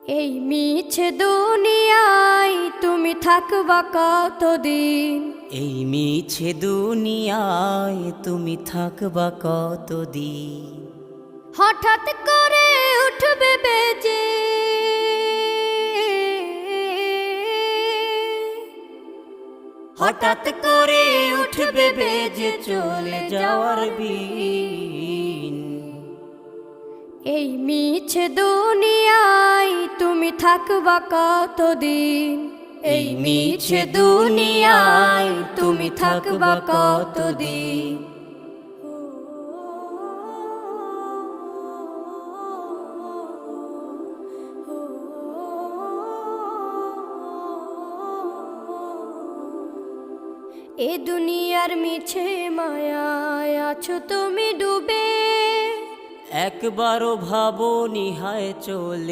এই মিছে দুনিয়ায় তুমি থাকবা কতদিন? এই মিছে দুনিয়ায় তুমি থাকবা কতদিন? হঠাৎ করে উঠবে বেজে হঠাৎ করে উঠবে বেজে চলে যাওয়ার বিন। এই মিছে দুনিয়ায় তুমি থাকবা কতদিন? এই মিছে দুনিয়ায় তুমি থাকবা কতদিন? এ দুনিয়ার মিছে মায়ায় আছো তুমি ডুবে, একবারও ভাবো নিহায় চলে